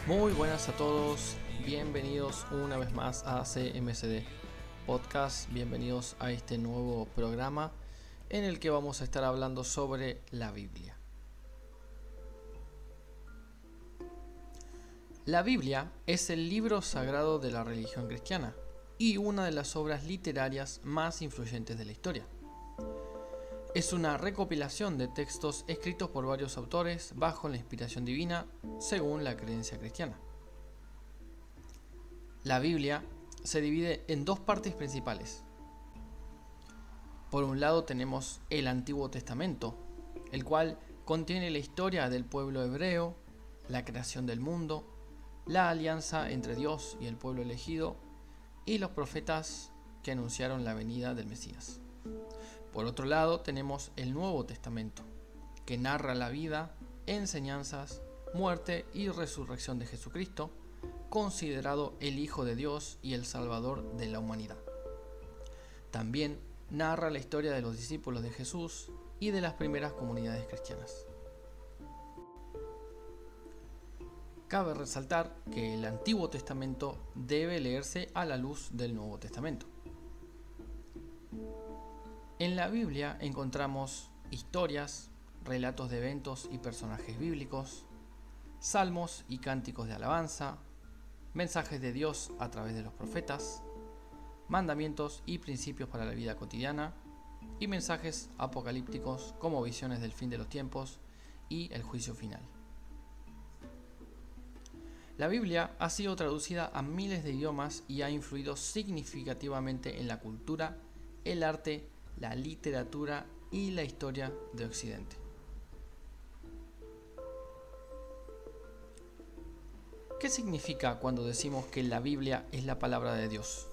Muy buenas a todos, bienvenidos una vez más a CMCD Podcast, bienvenidos a este nuevo programa en el que vamos a estar hablando sobre la Biblia. La Biblia es el libro sagrado de la religión cristiana y una de las obras literarias más influyentes de la historia. Es una recopilación de textos escritos por varios autores bajo la inspiración divina, según la creencia cristiana. La Biblia se divide en dos partes principales. Por un lado tenemos el Antiguo Testamento, el cual contiene la historia del pueblo hebreo, la creación del mundo, la alianza entre Dios y el pueblo elegido y los profetas que anunciaron la venida del Mesías. Por otro lado tenemos el Nuevo Testamento, que narra la vida, enseñanzas, muerte y resurrección de Jesucristo, considerado el Hijo de Dios y el Salvador de la humanidad. También narra la historia de los discípulos de Jesús y de las primeras comunidades cristianas. Cabe resaltar que el Antiguo Testamento debe leerse a la luz del Nuevo Testamento. En la Biblia encontramos historias, relatos de eventos y personajes bíblicos, salmos y cánticos de alabanza, mensajes de Dios a través de los profetas, mandamientos y principios para la vida cotidiana, y mensajes apocalípticos como visiones del fin de los tiempos y el juicio final. La Biblia ha sido traducida a miles de idiomas y ha influido significativamente en la cultura, el arte, la literatura y la historia de Occidente. ¿Qué significa cuando decimos que la Biblia es la palabra de Dios?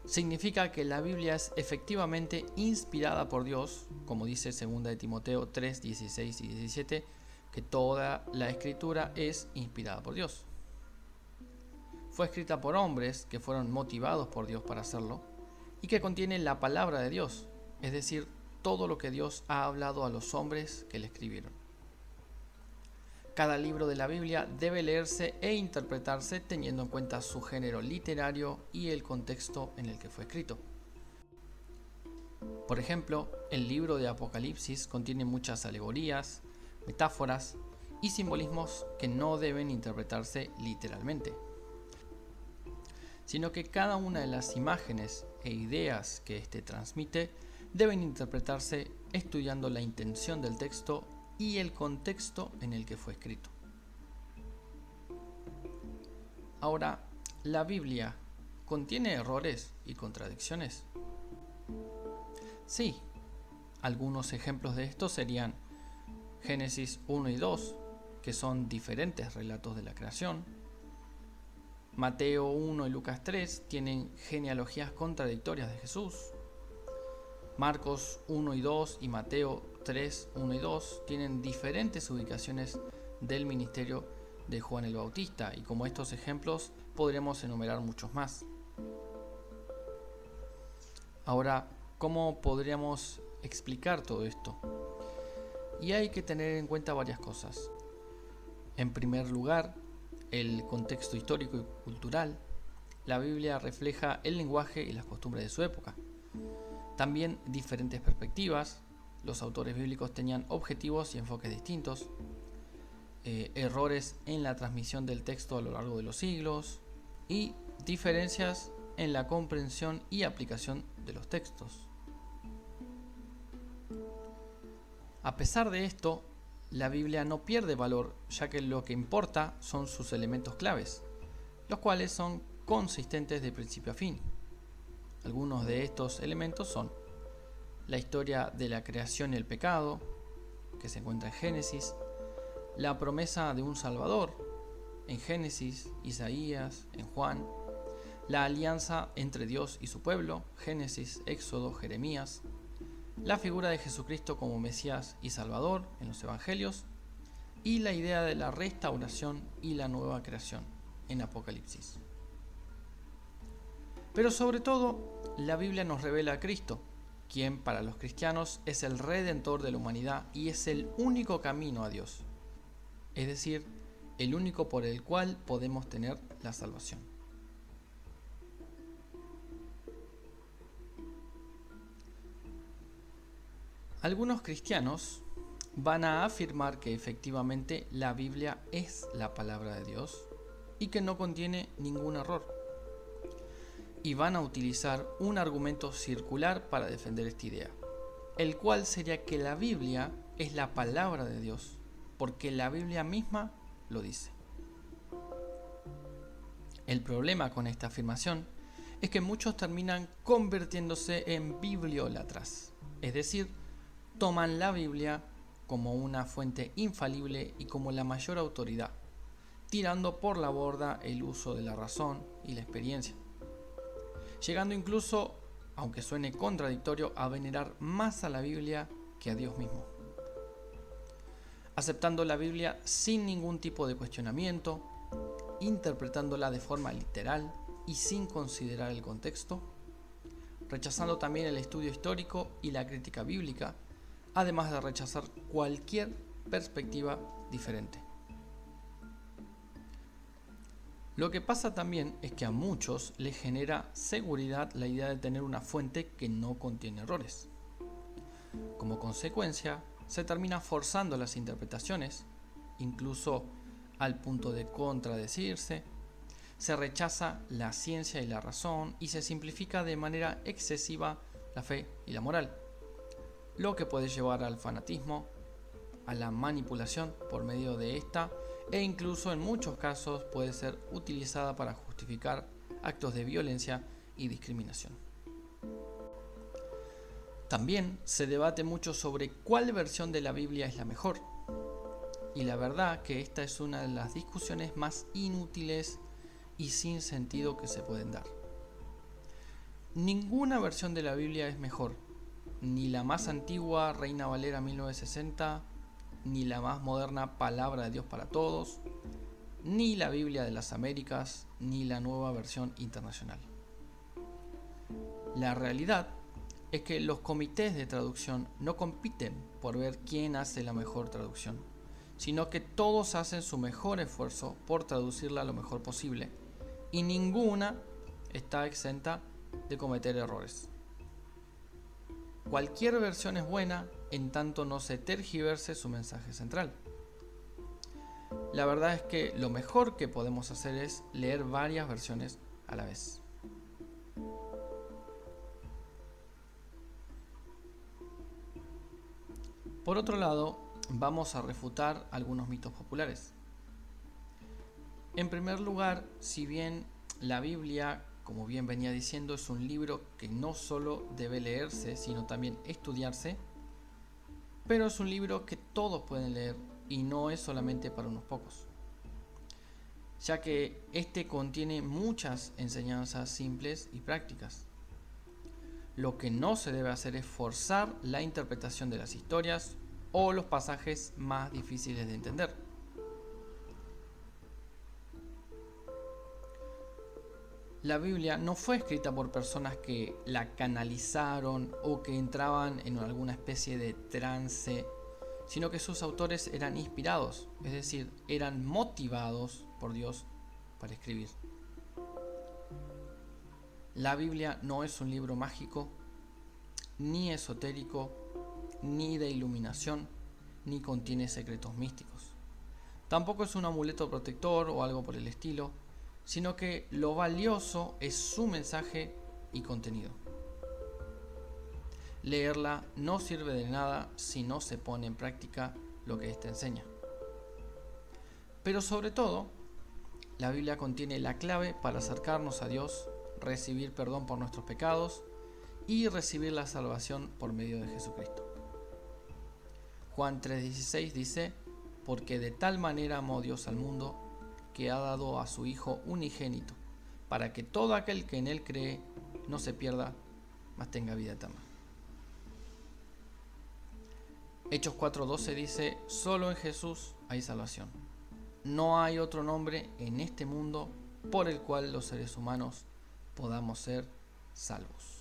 Significa que la Biblia es efectivamente inspirada por Dios, como dice 2 de Timoteo 3, 16 y 17, que toda la escritura es inspirada por Dios. Fue escrita por hombres que fueron motivados por Dios para hacerlo y que contiene la palabra de Dios, es decir, todo lo que Dios ha hablado a los hombres que le escribieron. Cada libro de la Biblia debe leerse e interpretarse teniendo en cuenta su género literario y el contexto en el que fue escrito. Por ejemplo, el libro de Apocalipsis contiene muchas alegorías, metáforas y simbolismos que no deben interpretarse literalmente, sino que cada una de las imágenes e ideas que éste transmite deben interpretarse estudiando la intención del texto y el contexto en el que fue escrito. Ahora, ¿la Biblia contiene errores y contradicciones? Sí, algunos ejemplos de esto serían Génesis 1 y 2, que son diferentes relatos de la creación. Mateo 1 y Lucas 3 tienen genealogías contradictorias de Jesús. Marcos 1 y 2 y Mateo 3, 1 y 2 tienen diferentes ubicaciones del ministerio de Juan el Bautista, y como estos ejemplos podremos enumerar muchos más. Ahora, ¿cómo podríamos explicar todo esto? Y hay que tener en cuenta varias cosas. En primer lugar, el contexto histórico y cultural. La Biblia refleja el lenguaje y las costumbres de su época. También diferentes perspectivas. Los autores bíblicos tenían objetivos y enfoques distintos. Errores en la transmisión del texto a lo largo de los siglos. Y diferencias en la comprensión y aplicación de los textos. A pesar de esto, la Biblia no pierde valor, ya que lo que importa son sus elementos claves, los cuales son consistentes de principio a fin. Algunos de estos elementos son la historia de la creación y el pecado, que se encuentra en Génesis, la promesa de un Salvador, en Génesis, Isaías, en Juan, la alianza entre Dios y su pueblo, Génesis, Éxodo, Jeremías, la figura de Jesucristo como Mesías y Salvador en los Evangelios, y la idea de la restauración y la nueva creación en Apocalipsis. Pero sobre todo, la Biblia nos revela a Cristo, quien para los cristianos es el Redentor de la humanidad y es el único camino a Dios. Es decir, el único por el cual podemos tener la salvación. Algunos cristianos van a afirmar que efectivamente la Biblia es la palabra de Dios y que no contiene ningún error. Y van a utilizar un argumento circular para defender esta idea, el cual sería que la Biblia es la palabra de Dios, porque la Biblia misma lo dice. El problema con esta afirmación es que muchos terminan convirtiéndose en bibliólatras, es decir, toman la Biblia como una fuente infalible y como la mayor autoridad, tirando por la borda el uso de la razón y la experiencia, llegando incluso, aunque suene contradictorio, a venerar más a la Biblia que a Dios mismo, aceptando la Biblia sin ningún tipo de cuestionamiento, interpretándola de forma literal y sin considerar el contexto, rechazando también el estudio histórico y la crítica bíblica, además de rechazar cualquier perspectiva diferente. Lo que pasa también es que a muchos les genera seguridad la idea de tener una fuente que no contiene errores. Como consecuencia, se termina forzando las interpretaciones, incluso al punto de contradecirse, se rechaza la ciencia y la razón y se simplifica de manera excesiva la fe y la moral, lo que puede llevar al fanatismo, a la manipulación por medio de esta e incluso en muchos casos puede ser utilizada para justificar actos de violencia y discriminación. También se debate mucho sobre cuál versión de la Biblia es la mejor. Y la verdad que esta es una de las discusiones más inútiles y sin sentido que se pueden dar. Ninguna versión de la Biblia es mejor, ni la más antigua Reina Valera 1960, ni la más moderna Palabra de Dios para Todos, ni la Biblia de las Américas, ni la nueva versión internacional. La realidad es que los comités de traducción no compiten por ver quién hace la mejor traducción, sino que todos hacen su mejor esfuerzo por traducirla lo mejor posible, y ninguna está exenta de cometer errores. Cualquier versión es buena en tanto no se tergiverse su mensaje central. La verdad es que lo mejor que podemos hacer es leer varias versiones a la vez. Por otro lado, vamos a refutar algunos mitos populares. En primer lugar, si bien la Biblia, como bien venía diciendo, es un libro que no solo debe leerse, sino también estudiarse, pero es un libro que todos pueden leer y no es solamente para unos pocos, ya que este contiene muchas enseñanzas simples y prácticas. Lo que no se debe hacer es forzar la interpretación de las historias o los pasajes más difíciles de entender. La Biblia no fue escrita por personas que la canalizaron o que entraban en alguna especie de trance, sino que sus autores eran inspirados, es decir, eran motivados por Dios para escribir. La Biblia no es un libro mágico, ni esotérico, ni de iluminación, ni contiene secretos místicos. Tampoco es un amuleto protector o algo por el estilo, sino que lo valioso es su mensaje y contenido. Leerla no sirve de nada si no se pone en práctica lo que ésta enseña. Pero sobre todo, la Biblia contiene la clave para acercarnos a Dios, recibir perdón por nuestros pecados y recibir la salvación por medio de Jesucristo. Juan 3:16 dice: porque de tal manera amó Dios al mundo, que ha dado a su Hijo unigénito, para que todo aquel que en él cree no se pierda, mas tenga vida eterna. Hechos 4:12 dice: solo en Jesús hay salvación. No hay otro nombre en este mundo por el cual los seres humanos podamos ser salvos.